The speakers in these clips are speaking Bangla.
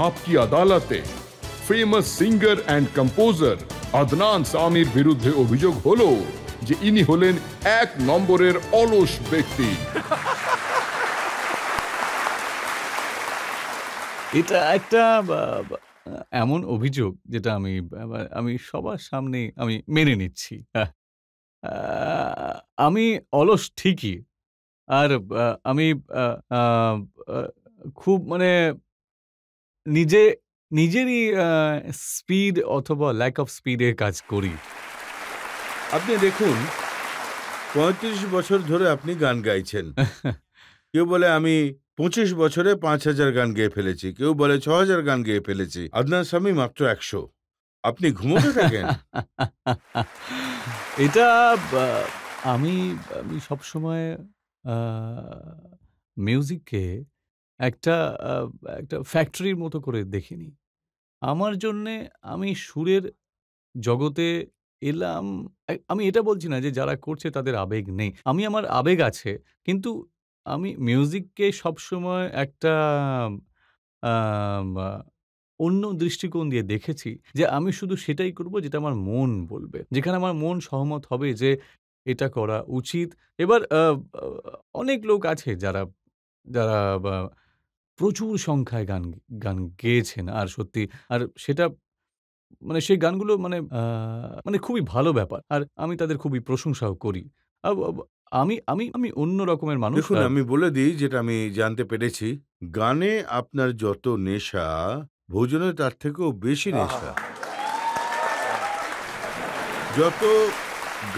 आपकी আদালতে famous singer and composer Adnan Samir বিরুদ্ধে অভিযোগ হলো যে ইনি হলেন ১ নম্বরের অলস ব্যক্তি। এটা একটা এমন অভিযোগ যেটা আমি সবার সামনে আমি মেনে নিচ্ছি। আমি অলস ঠিকই। আর আমি আ আ আ খুব মানে নিজে নিজেরই স্পিড অথবা ল্যাক অফ স্পিডের কাজ করি। আপনি দেখুন ৩৫ বছর ধরে আপনি গান গাইছেন। কেউ বলে আমি ২৫ বছরে ৫,০০০ গান গেয়ে ফেলেছি, কেউ বলে ৬,০০০ গান গেয়ে ফেলেছি। আদনান সামি মাত্র ১০০। আপনি ঘুমোতে থাকেন। এটা আমি আমি সবসময় আ মিউজিককে একটা একটা ফ্যাক্টরির মতো করে দেখিনি। আমার জন্যে আমি সুরের জগতে এলাম। আমি এটা বলছি না যে যারা করছে তাদের আবেগ নেই। আমার আবেগ আছে। কিন্তু আমি মিউজিককে সবসময় একটা আম আ অন্য দৃষ্টিকোণ দিয়ে দেখেছি যে আমি শুধু সেটাই করব যেটা আমার মন বলবে। যেখানে আমার মন সহমত হবে যে এটা করা উচিত। এবার আ অনেক লোক আছে যারা যারা বা প্রচুর সংখ্যায় গান গেয়েছেন আর সত্যি আর সেটা মানে সেই গানগুলো মানে খুবই ভালো ব্যাপার। আর আমি তাদের খুবই প্রশংসাও করি। আব আব আমি আমি আমি অন্য রকমের মানুষ। দেখুন, আমি বলে দিই যেটা আমি জানতে পেরেছি, গানে আপনার যত নেশা, ভোজনে তার থেকেও বেশি নেশা। যত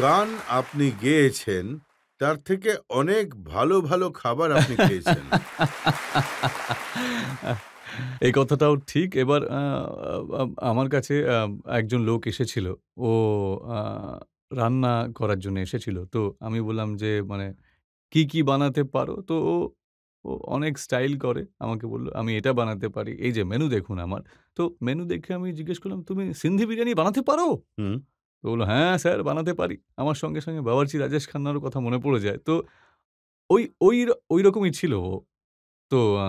গান আপনি গেয়েছেন তার থেকে অনেক ভালো ভালো খাবার আপনি খেয়েছেন। এই কথাটাও ঠিক। এবার আমার কাছে একজন লোক এসেছিল। ও আ রান্না করার জন্য এসেছিল। তো আমি বললাম যে মানে কি বানাতে পারো? তো ও অনেক স্টাইল করে। আমাকে বলল, "আমি এটা বানাতে পারি।" এই যে মেনু দেখুন আমার। তো মেনু দেখে আমি জিজ্ঞেস করলাম, "তুমি সিন্ধি বিরিয়ানি বানাতে পারো?" হুম। তো বলল, "হ্যাঁ, স্যার বানাতে পারি।" আমার সঙ্গে বাবুর্চি রাজেশ খান্নারও কথা মনে পড়ে যায়। তো ওই রকমই ছিল ও। তো আ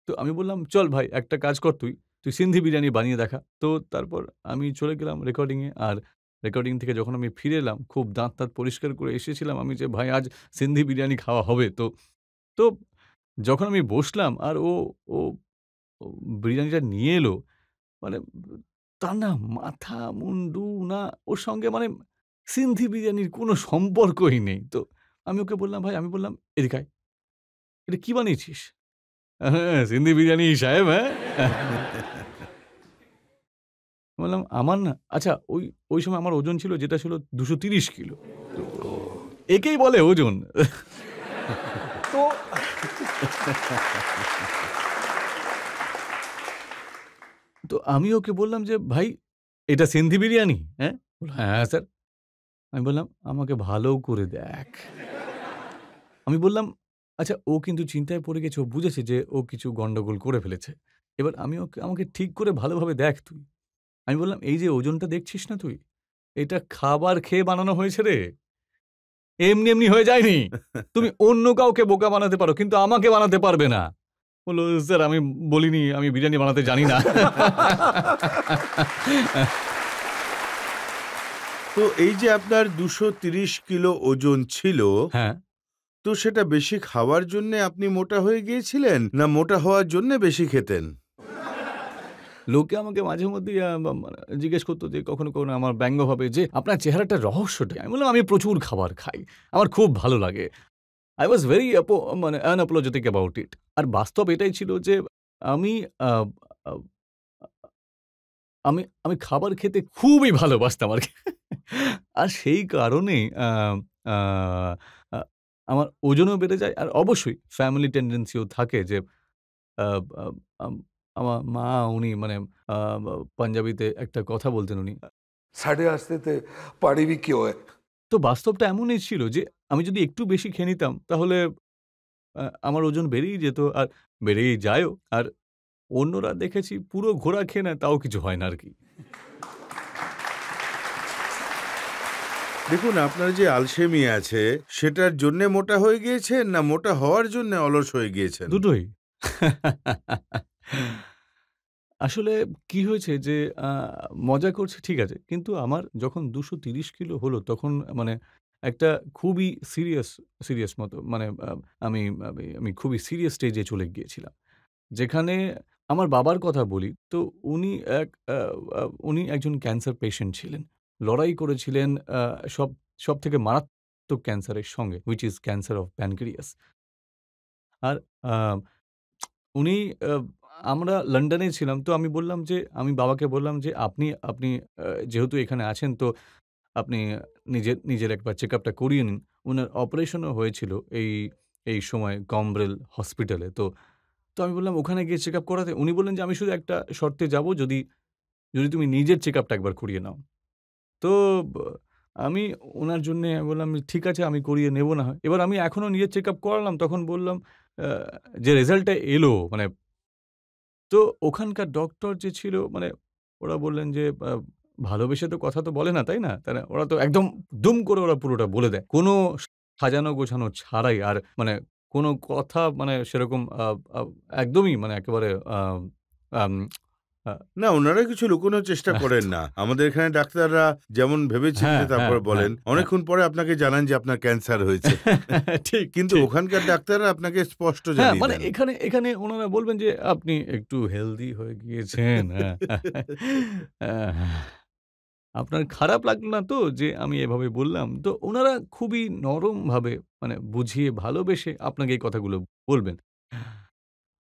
তো আমি বললাম, "চল ভাই একটা কাজ কর তুই। তুই সিন্ধি বিরিয়ানি বানিয়ে দেখা।" তো তারপর আমি চলে গেলাম রেকর্ডিং এ। আর রেকর্ডিং থেকে যখন আমি ফিরে এলাম খুব দাঁত পরিষ্কার করে এসেছিলাম আমি যে, "ভাই আজ সিন্ধি বিরিয়ানি খাওয়া হবে।" তো যখন আমি বসলাম আর ও ও বিরিয়ানিটা নিয়ে এলো মানে তার না মাথা, মুন্ডু না ওর সঙ্গে মানে সিন্ধি বিরিয়ানির কোনো সম্পর্কই নেই। তো আমি ওকে বললাম, "ভাই" আমি বললাম, "এদিকে আয়। এটা কি বানিয়েছিস?" "হ্যাঁ, সিন্ধি বিরিয়ানি সাহেব, হ্যাঁ?" বললাম, "আমার না" আচ্ছা ওই সময় আমার ওজন ছিল যেটা ছিল ২৩০ কিলো। তো একেই বলে ওজন। তো তো আমি ওকে বললাম যে, "ভাই এটা সিন্ধি বিরিয়ানি, হ্যাঁ?" বলল, "হ্যাঁ, স্যার।" আমি বললাম, "আমাকে ভালো করে দেখ।" আমি বললাম, "আচ্ছা ও কিন্তু চিন্তায় পড়ে গেছে। ও বুঝেছে যে ও কিছু গন্ডগোল করে ফেলেছে। এবার আমাকে ঠিক করে ভালোভাবে দেখ তুই।" আমি বললাম, "এই যে ওজনটা দেখছিস না তুই? এটা খাবার খেয়ে বানানো হয়েছে রে। এমনি হয়ে যায়নি। তুমি অন্য কাউকে বোকা বানাতে পারো কিন্তু আমাকে বানাতে পারবে না।" বলল, "স্যার আমি বলিনি আমি বিরিয়ানি বানাতে জানি না।" তো এই যে আপনার ২৩০ কিলো ওজন ছিল, হ্যাঁ। তো সেটা বেশি খাওয়ার জন্যে আপনি মোটা হয়ে গিয়েছিলেন, না মোটা হওয়ার জন্যে বেশি খেতেন? লোকে আমাকে মাঝে মধ্যেই জিজ্ঞেস করত যে কখনো আমার ব্যঙ্গভাবে যে, "আপনার চেহারাটার রহস্যটা?" আমি বললাম, "আমি প্রচুর খাবার খাই। আমার খুব ভালো লাগে।" I was very unapologetic about it. আর বাস্তব এটাই ছিল যে আমি আ আ আমি আমি খাবার খেতে খুবই ভালোবাসতাম আরকি। আর সেই কারণেই আ আ আমার ওজনও বেড়ে যায়। আর অবশ্যই ফ্যামিলি টেনডেন্সি ও থাকে যে আ আ আম আমার মা উনি মানে আ পাঞ্জাবিতে একটা কথা বলতেন উনি। साढ़े आस्ते ते पाड़ी भी क्यों है। তো বাস্তবটা এমনই ছিল যে আমি যদি একটু বেশি খেয়ে নিতাম তাহলে আমার ওজন বেড়েই যেত আর বেড়েই যায়ও। আর অন্যরা দেখেছি পুরো ঘোড়া খেয়ে নেয় তাও কিছু হয় না আরকি। দেখুন, আপনার যে আলসেমি আছে সেটার জন্যে মোটা হয়ে গিয়েছেন, না মোটা হওয়ার জন্যে অলস হয়ে গিয়েছেন? দুটোই। আসলে কি হয়েছে যে আ মজা করছি ঠিক আছে। কিন্তু আমার যখন ২৩০ কিলো হলো তখন মানে একটা খুবই সিরিয়াস মতো মানে আমি আমি আমি খুবই সিরিয়াস স্টেজে চলে গিয়েছিলাম। যেখানে আমার বাবার কথা বলি, তো উনি এক আ আ উনি একজন ক্যান্সার পেশেন্ট ছিলেন। লড়াই করেছিলেন আ সব সবথেকে মারাত্মক ক্যান্সারের সঙ্গে, which is cancer of pancreas. আর আ উনি আ আমরা লন্ডনে ছিলাম। তো আমি বললাম যে আমি বাবাকে বললাম যে, "আপনি আপনি যেহেতু এখানে আছেন তো আপনি নিজের একবার চেকআপটা করিয়ে নিন।" উনার অপারেশনও হয়েছিল এই সময় গম্বরেল হসপিটালে। তো আমি বললাম, "ওখানে গিয়ে চেকআপ করাতে?" উনি বললেন যে, "আমি শুধু একটা শর্তে যাব যদি তুমি নিজের চেকআপটা একবার করিয়ে নাও।" তো ব আমি উনার জন্যে আমি বললাম, "ঠিক আছে আমি করিয়ে নেব না হয়।" এবার আমি এখনো নিজের চেকআপ করালাম তখন বললাম আ যে রেজাল্টটা এলো মানে তো ওখানকার ডক্টর যে ছিল মানে ওরা বললেন যে, ভালোবেসে তো কথা তো বলে না, তাই না? তাই না? ওরা তো একদম দুম করে ওরা পুরোটা বলে দেয়। কোনো সাজানো গোছানো ছাড়াই আর মানে কোনো কথা মানে সেরকম আ একদমই মানে একেবারে আম আ না, উনারা কিছু লুকোনোর চেষ্টা করেন না। আমাদের এখানে ডাক্তাররা যেমন ভেবেচিন্তে হ্যাঁ, হ্যাঁ, তারপরে হ্যাঁ, বলেন, হ্যাঁ। অনেকক্ষণ পরে আপনাকে জানান যে আপনার ক্যান্সার হয়েছে। ঠিক, কিন্তু ঠিক। ওখানকার ডাক্তাররা আপনাকে স্পষ্ট হ্যাঁ, জানিয়ে মানে দেন। এখানে উনারা বলবেন যে, "আপনি একটু হেলথি হয়ে গিয়েছেন।" হ্যাঁ। আহ আপনার খারাপ লাগলো না তো যে আমি এভাবে বললাম? তো উনারা খুবই নরমভাবে মানে বুঝিয়ে ভালোবেসে আপনাকে এই কথাগুলো বলবেন।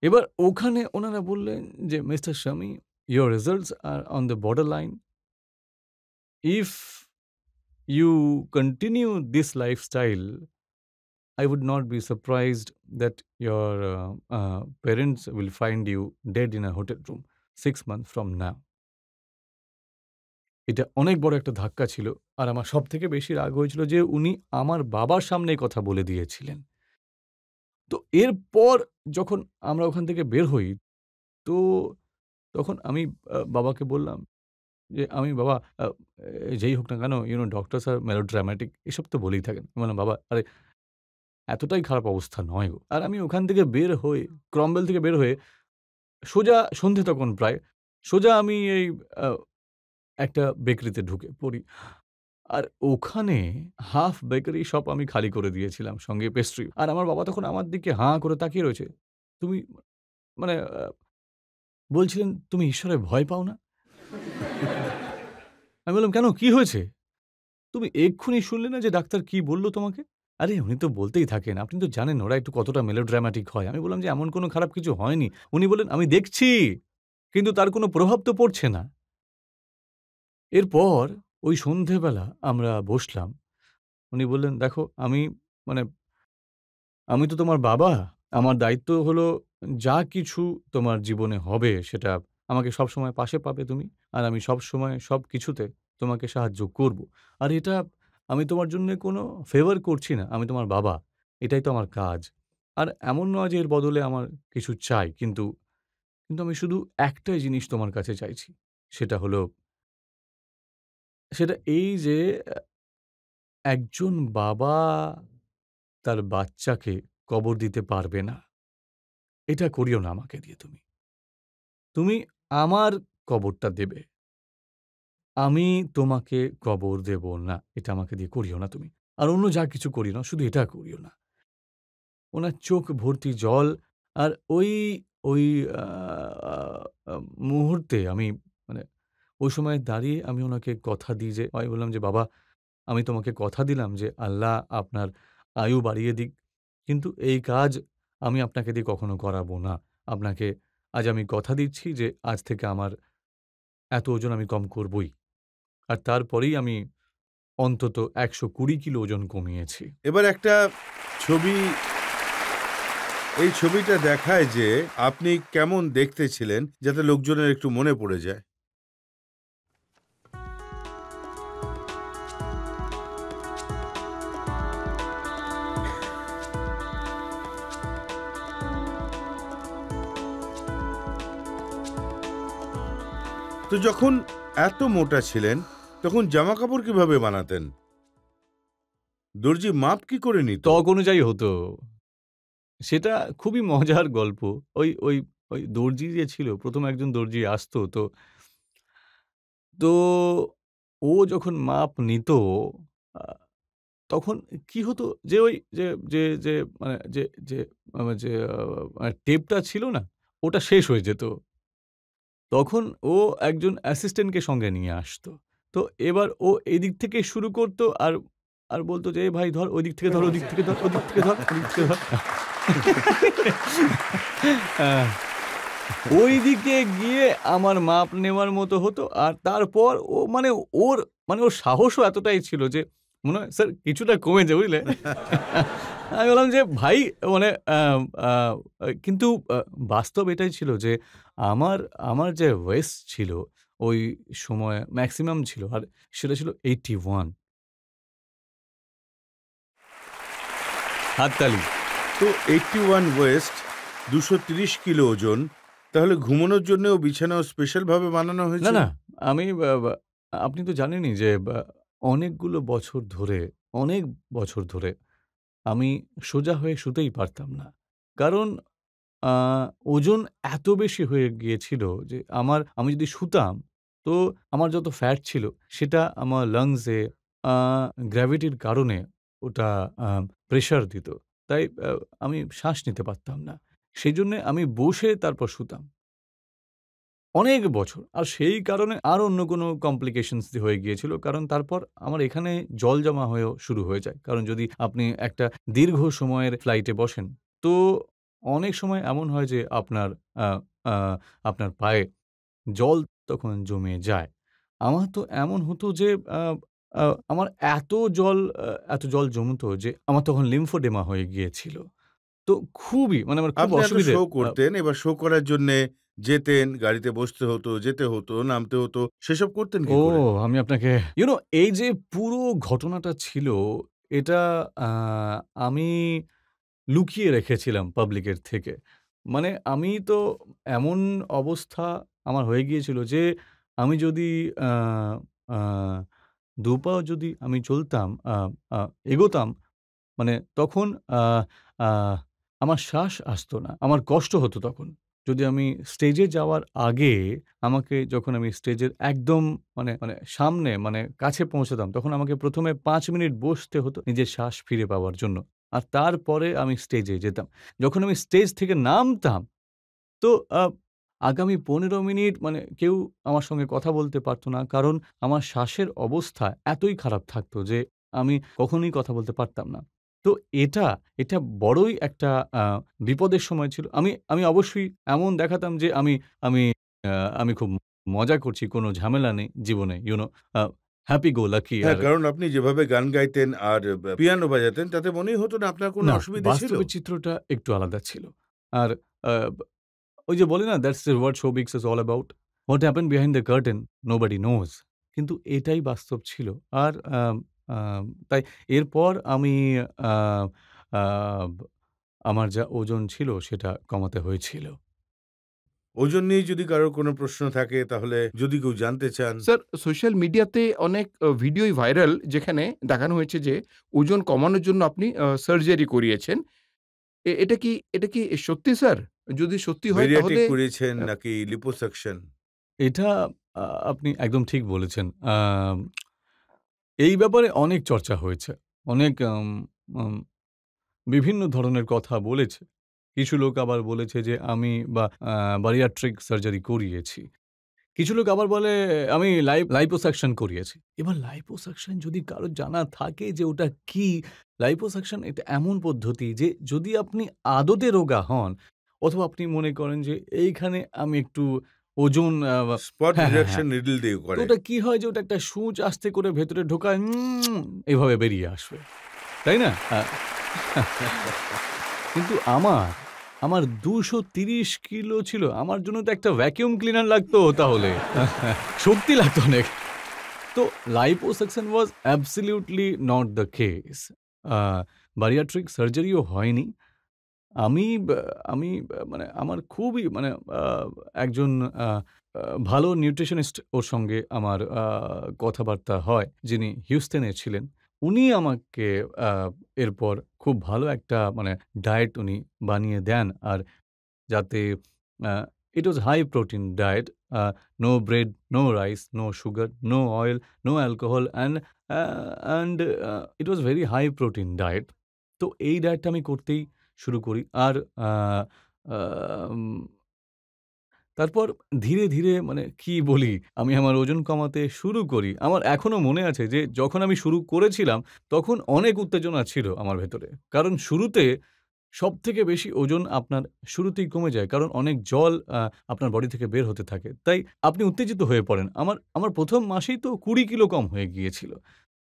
এবার ওখানে উনারা বললেন যে, "mister Shami, your results are on the borderline. If you continue this lifestyle, I would not be surprised that your parents will find you dead in a hotel room 6 months from now." এটা অনেক বড় একটা ধাক্কা ছিল। আর আমার সবথেকে বেশি রাগ হয়েছিল যে উনি আমার বাবার সামনে এই কথা বলে দিয়েছিলেন। তো এরপর যখন আমরা ওখান থেকে বের হই, তো তখন আমি বাবাকে বললাম যে, "আমি বাবা যেই হোক না কেন ডক্টরস আর melodramatic এসব তো বলেই থাকেন।" আমি বললাম, "বাবা আরে এতটাই খারাপ অবস্থা নয় গো।" আর আমি ওখান থেকে বের হয়ে ক্রমওয়েল থেকে বের হয়ে সোজা সন্ধে তখন প্রায়, সোজা আমি এই আ একটা বেকারিতে ঢুকে পড়ি। আর ওখানে হাফ বেকারি শপ আমি খালি করে দিয়েছিলাম, সঙ্গে পেস্ট্রি। আর আমার বাবা তখন আমার দিকে হাঁ করে তাকিয়ে রয়েছে। তুমি মানে বলছিলেন, "তুমি ঈশ্বরে ভয় পাও না?" আমি বললাম, "কেন? কি হয়েছে? তুমি এক্ষুনি শুনলে না যে ডাক্তার কি বলল তোমাকে?" "আরে উনি তো বলতেই থাকেন। আপনি তো জানেন ওরা একটু কতটা melodramatic হয়।" আমি বললাম যে, "এমন কোনো খারাপ কিছু হয়নি।" উনি বললেন, "আমি দেখছি, কিন্তু তার কোনো প্রভাব তো পড়ছে না।" এরপর ওই সন্ধেবেলা আমরা বসলাম। উনি বললেন, "দেখো মানে আমি তো তোমার বাবা। আমার দায়িত্ব হলো যা কিছু তোমার জীবনে হবে সেটা আমাকে সবসময় পাশে পাবে তুমি। আর আমি সবসময় সবকিছুতে তোমাকে সাহায্য করব। আর এটা আমি তোমার জন্যে কোনো ফেভার করছি না। আমি তোমার বাবা। এটাই তো আমার কাজ। আর এমন নয় যে এর বদলে আমার কিছু চাই। কিন্তু আমি শুধু একটাই জিনিস তোমার কাছে চাইছি। সেটা হলো সেটা এই যে একজন বাবা তার বাচ্চাকে কবর দিতে পারবে না। এটা করিও না আমাকে দিয়ে তুমি। তুমি আমার কবরটা দেবে। আমি তোমাকে কবর দেব না। এটা আমাকে দিয়ে করিও না তুমি। আর অন্য যা কিছু করিও না, শুধু এটা করিও না।" উনার চোখ ভর্তি জল। আর ওই আ আ মুহূর্তে আমি মানে ওই সময় দাঁড়িয়ে আমি উনাকে কথা দিই যে আমি বললাম যে, "বাবা, আমি তোমাকে কথা দিলাম যে আল্লাহ আপনার আয়ু বাড়িয়ে দিক। কিন্তু এই কাজ আমি আপনাকে দিয়ে কখনো করাবো না। আপনাকে আজ আমি কথা দিচ্ছি যে আজ থেকে আমার এত ওজন আমি কম করবই।" আর তারপরেই আমি অন্তত ১২০ কিলো ওজন কমিয়েছি। এবার একটা ছবি, এই ছবিটা দেখায় যে আপনি কেমন দেখতে ছিলেন, যাতে লোকজনের একটু মনে পড়ে যায়। তো যখন এত মোটা ছিলেন, তখন জামা কাপড় কিভাবে বানাতেন? দর্জি মাপ কি করে নিত? ত্বক অনুযায়ী হতো। সেটা খুবই মজার গল্প। ওই ওই দর্জি যে ছিল, ১ম একজন দর্জি আসতো। তো ও যখন মাপ নিত, আ তখন কি হতো যে ওই যে যে যে মানে যে যে যে টেপটা ছিল না? ওটা শেষ হয়ে যেত। তখন ও একজন অ্যাসিস্ট্যান্টকে সঙ্গে নিয়ে আসতো। তো এবার ও এদিক থেকে শুরু করত আর বলত যে, "এ ভাই ধর, ওইদিক থেকে ধর, ওদিক থেকে ধর, ওদিক থেকে ধর, ওদিক থেকে ধর।" আ ওইদিকে গিয়ে আমার মাপ নেওয়ার মতো হতো। আর তারপর ও ওর সাহসও এতটাই ছিল যে মনে হয়, "স্যার কিছুটা কমেছে বুঝলে?" আমি বললাম যে, "ভাই মানে আ আ কিন্তু বাস্তব এটাই ছিল যে আমার আমার যে ওয়েস্ট ছিল ওই সময় মেক্সিমাম ছিল, আর সেটা ছিল 81। হাততালি। তো 81 ওয়েস্ট, 230 কিলো ওজন। তাহলে ঘুমানোর জন্যও বিছানাও স্পেশালভাবে বানানো না, হয়েছে? না। আমি বা বা আপনি তো জানেনই যে অনেকগুলো বছর ধরে, অনেক বছর ধরে আমি সোজা হয়ে শুতেই পারতাম না। কারণ আ ওজন এত বেশি হয়ে গিয়েছিল যে আমি যদি শুতাম, তো আমার যত ফ্যাট ছিল সেটা আমার লাংসে আ গ্র্যাভিটির কারণে ওটা আ প্রেশার দিত। তাই আমি শ্বাস নিতে পারতাম না। সেজন্যে আমি বসে তারপর শুতাম। অনেক বছর। আর সেই কারণে আর অন্য কোনো কমপ্লিকেশনস হয়ে গিয়েছিল। কারণ তারপর আমার এখানে জল জমা হয়েও শুরু হয়ে যায়। কারণ যদি আপনি একটা দীর্ঘ সময়ের ফ্লাইটে বসেন, তো অনেক সময় এমন হয় যে আ আ আপনার পায়ে জল তখন জমে যায়। আমার তো এমন হতো যে আ আ আমার এত জল জমতো যে আমার তখন লিম্ফোডেমা হয়ে গিয়েছিল। তো খুবই আমার খুব আপনি এত অসুবিধে শো করতেন, এবার শো করার জন্যে যেতেন, গাড়িতে বসতে হতো, যেতে হতো, নামতে হতো। সেসব করতেন কি ও করে? আমি আপনাকে এই যে পুরো ঘটনাটা ছিল, এটা আ আমি লুকিয়ে রেখেছিলাম পাবলিকের থেকে। মানে আমি তো এমন অবস্থা আমার হয়ে গিয়েছিল যে আমি যদি আ আ ২ পাও যদি আমি চলতাম, আ আ এগোতাম, তখন আ আ আমার শ্বাস আসতো না। আমার কষ্ট হতো তখন। যদি আমি স্টেজে যাওয়ার আগে যখন আমি স্টেজের একদম সামনে কাছে পৌঁছাতাম, তখন আমাকে ১ম এ ৫ মিনিট বসতে হতো নিজের শ্বাস ফিরে পাওয়ার জন্য। আর তারপরে আমি স্টেজে যেতাম। যখন আমি স্টেজ থেকে নামতাম, তো আ আগামী ১৫ মিনিট কেউ আমার সঙ্গে কথা বলতে পারত না। কারণ আমার শ্বাসের অবস্থা এতই খারাপ থাকতো যে আমি কখনোই কথা বলতে পারতাম না। তো এটা, এটা বড়ই একটা আ বিপদের সময় ছিল। আমি অবশ্যই এমন দেখাতাম যে আমি আমি আ আমি খুব মজা করছি, কোনো ঝামেলা নেই জীবনে, আ হ্যাপি গো লাকি। হ্যাঁ, আর কারণ আপনি যেভাবে গান গাইতেন আর পিয়ানো বাজাতেন, তাতে মনেই হতো না আপনার কোনো না, অসুবিধে ছিল? বাস্তবের চিত্রটা একটু আলাদা ছিল। আর আ ওই যে বলে না, "that's what showbiz is all about. What happened behind the curtain nobody nose." কিন্তু এটাই বাস্তব ছিল। আর তাই এরপর আমি আ আ আমার যা ওজন ছিল সেটা কমাতে হয়েছিল। ওজন নিয়ে যদি কারোর কোনো প্রশ্ন থাকে, তাহলে যদি কেউ জানতে চান। স্যার, সোশ্যাল মিডিয়াতে অনেক ভিডিওই ভাইরাল যেখানে দেখানো হয়েছে যে ওজন কমানোর জন্য আপনি সার্জারি করিয়েছেন। এটা কি সত্যি স্যার? যদি সত্যি হয় বেরিয়াট্রিক তাহলে করিয়েছেন আ নাকি লিপোসাকশন? এটা আপনি একদম ঠিক বলেছেন। এই ব্যাপারে অনেক চর্চা হয়েছে। অনেক আম আম বিভিন্ন ধরনের কথা বলেছে। কিছু লোক আবার বলেছে যে আমি বারিয়াট্রিক সার্জারি করিয়েছি। কিছু লোক আবার বলে আমি লাইপোসাকশন করিয়েছি। এবার লাইপোসাকশন যদি কারো জানা থাকে যে ওটা কি? লাইপোসাকশন এটা এমন পদ্ধতি যে যদি আপনি আদতে রোগা হন, অথবা আপনি মনে করেন যে এইখানে আমি একটু ওজন স্পট হ্যাঁ, হ্যাঁ, হ্যাঁ। রিডাকশন নিডল দিয়ে তো করে। ওটা কি হয় যে ওটা একটা সূচ আস্তে করে ভেতরে ঢোকায়, এভাবে বেরিয়ে আসবে। তাই না? কিন্তু আমার ২৩০ কিলো ছিল। আমার জন্য তো একটা ভ্যাকুয়াম ক্লিনার লাগতো তাহলে। শক্তি লাগতো অনেক। তো liposuction was absolutely not the case. আ বারিয়াট্রিক সার্জারিও হয়নি। আমি ব্যা আমি ব্যা আমার খুবই আ একজন আ আ ভালো নিউট্রিশনিস্ট ওর সঙ্গে আমার কথাবার্তা হয়, যিনি হিউস্টনে ছিলেন। উনি আমাকে আ এরপর খুব ভালো একটা ডায়েট উনি বানিয়ে দেন। আর যাতে It was high protein diet, no bread, no rice, no sugar, no oil, no alcohol, and it was very high protein diet. তো এই ডায়েটটা আমি করতেই শুরু করি। আর আম তারপর ধীরে, ধীরে মানে কি বলি, আমি আমার ওজন কমাতে শুরু করি। আমার এখনো মনে আছে যে যখন আমি শুরু করেছিলাম, তখন অনেক উত্তেজনা ছিল আমার ভেতরে। কারণ শুরুতে সবথেকে বেশি ওজন আপনার শুরুতেই কমে যায়। কারণ অনেক জল আপনার বডি থেকে বের হতে থাকে। তাই আপনি উত্তেজিত হয়ে পড়েন। আমার ১ম মাসেই তো ২০ কিলো কম হয়ে গিয়েছিল।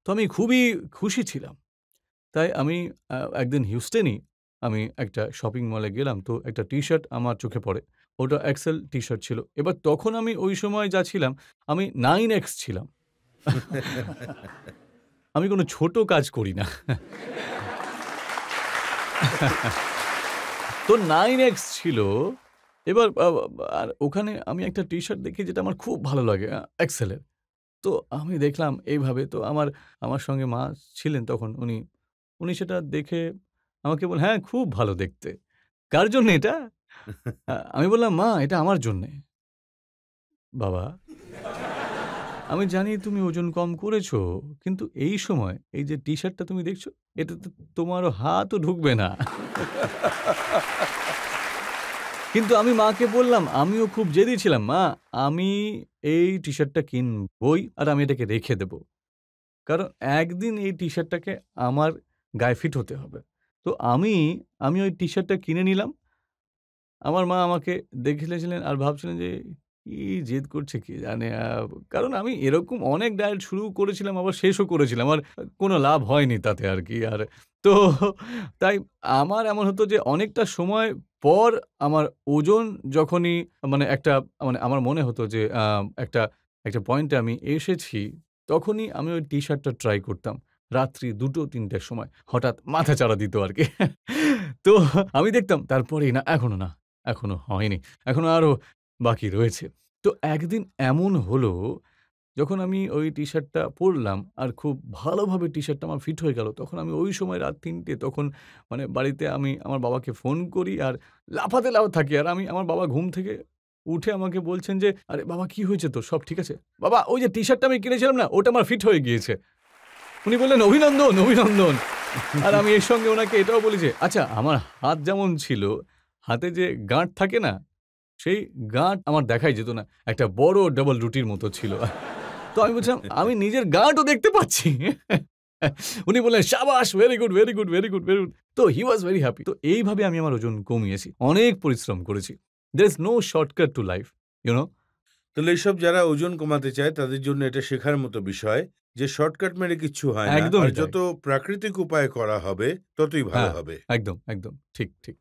তো আমি খুবই খুশি ছিলাম। তাই আমি একদিন হিউস্টনেই আমি একটা শপিং মলে গেলাম। তো একটা টি-শার্ট আমার চোখে পড়ে। ওটা এক্সেল টি-শার্ট ছিল। এবার তখন আমি ওই সময় যা ছিলাম, আমি 9X ছিলাম। আমি কোনো ছোট কাজ করি না। তো 9X ছিল। এবার আর ওখানে আমি একটা টি-শার্ট দেখি যেটা আমার খুব ভালো লাগে এক্সেলের। তো আমি দেখলাম এইভাবে। তো আমার সঙ্গে মা ছিলেন তখন। উনি সেটা দেখে আমাকে বললেন, "হ্যাঁ, খুব ভালো দেখতে। কার জন্যে এটা?" আমি বললাম, "মা, এটা আমার জন্যে।" "বাবা, আমি জানি তুমি ওজন কম করেছো, কিন্তু এই সময় এই যে টি-শার্টটা তুমি দেখছো, এটাতে তোমার হাতও ঢুকবে না।" কিন্তু আমি মাকে বললাম, আমিও খুব জেদি ছিলাম, "মা, আমি এই টি-শার্টটা কিনবই আর আমি এটাকে রেখে দেব। কারণ একদিন এই টি-শার্টটাকে আমার গায়ে ফিট হতে হবে।" তো আমি ওই টি-শার্টটা কিনে নিলাম। আমার মা আমাকে দেখেছিলেন আর ভাবছিলেন যে, কি জেদ করছে কে জানে। কারণ আমি এরকম অনেক ডায়েট শুরু করেছিলাম, আবার শেষও করেছিলাম। আর কোনো লাভ হয়নি তাতে আরকি। আর তো তাই আমার এমন হতো যে অনেকটা সময় পর আমার ওজন যখনই মানে আমার মনে হতো যে একটা পয়েন্টে আমি এসেছি, তখনই আমি ওই টি-শার্টটা ট্রাই করতাম। রাত্রি ২টো-৩টের সময় হঠাৎ মাথা চাড়া দিত আরকি। তো আমি দেখতাম তারপরেই না, এখনো হয়নি। এখনো আরো বাকি রয়েছে। তো একদিন এমন হলো, যখন আমি ওই টি-শার্টটা পড়লাম আর খুব ভালোভাবে টি-শার্টটা আমার ফিট হয়ে গেল। তখন আমি ওই সময় রাত ৩টে তখন মানে বাড়িতে আমি আমার বাবাকে ফোন করি আর লাফাতে থাকি। আর আমার বাবা ঘুম থেকে উঠে আমাকে বলছেন যে, "আরে বাবা, কি হয়েছে তোর? সব ঠিক আছে?" "বাবা, ওই যে টি-শার্টটা আমি কিনেছিলাম না? ওটা আমার ফিট হয়ে গিয়েছে।" উনি বললেন, "অভিনন্দন, অভিনন্দন।" আর আমি এর সঙ্গে উনাকে এটাও বলি যে, আচ্ছা, আমার হাত যেমন ছিল, হাতে যে গাঁট থাকে না? সেই গাঁট আমার দেখাই যেত না। একটা বড় ডাবল রুটির মতো ছিল। তো আমি বলছিলাম, "আমি নিজের গাঁটও দেখতে পাচ্ছি।" উনি বললেন, "শাবাশ! Very good, very good, very good, very good." তো হি ওয়াজ ভেরি হ্যাপি। তো এইভাবে আমি আমার ওজন কমিয়েছি। অনেক পরিশ্রম করেছি। there is no shortcut to life, you know? তাহলে এইসব যারা ওজন কমাতে চায় তাদের জন্য এটা শেখার মতো বিষয় যে শর্টকাট মেরে কিচ্ছু হয় না। আর একদমই তাই। যত প্রাকৃতিক উপায়ে করা হবে ততই ভালো হ্যাঁ, হবে। একদম, একদম। ঠিক, ঠিক।